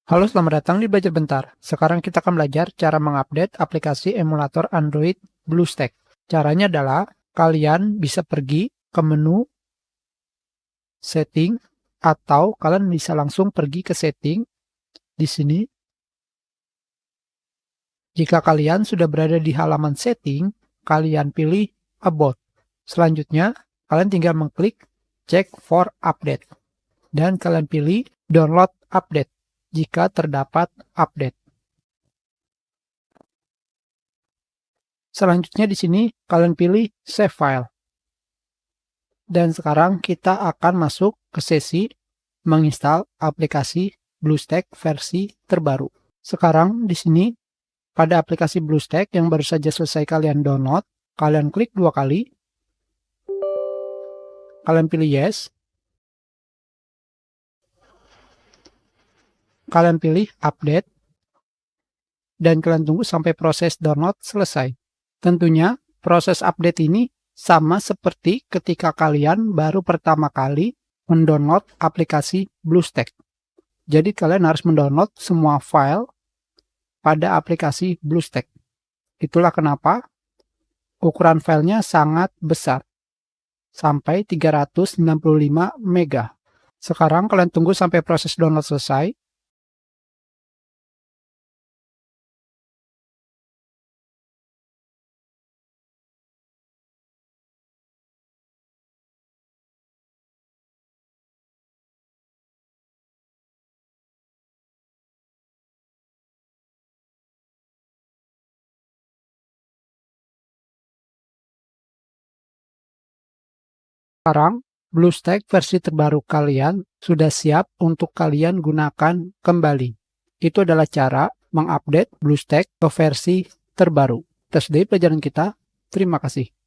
Halo, selamat datang di Belajar Bentar. Sekarang kita akan belajar cara mengupdate aplikasi emulator Android BlueStack. Caranya adalah kalian bisa pergi ke menu setting atau kalian bisa langsung pergi ke setting di sini. Jika kalian sudah berada di halaman setting, kalian pilih About. Selanjutnya, kalian tinggal mengklik Check for Update dan kalian pilih Download Update jika terdapat update. Selanjutnya di sini kalian pilih Save File. Dan sekarang kita akan masuk ke sesi menginstal aplikasi BlueStack versi terbaru. Sekarang di sini pada aplikasi BlueStack yang baru saja selesai kalian download, kalian klik 2 kali. Kalian pilih Yes. Kalian pilih Update. Dan kalian tunggu sampai proses download selesai. Tentunya proses update ini sama seperti ketika kalian baru pertama kali mendownload aplikasi BlueStack. Jadi kalian harus mendownload semua file pada aplikasi BlueStack. Itulah kenapa ukuran filenya sangat besar, sampai 395 MB. Sekarang kalian tunggu sampai proses download selesai. Sekarang, BlueStack versi terbaru kalian sudah siap untuk kalian gunakan kembali. Itu adalah cara mengupdate BlueStack ke versi terbaru. Itu sudah pelajaran kita. Terima kasih.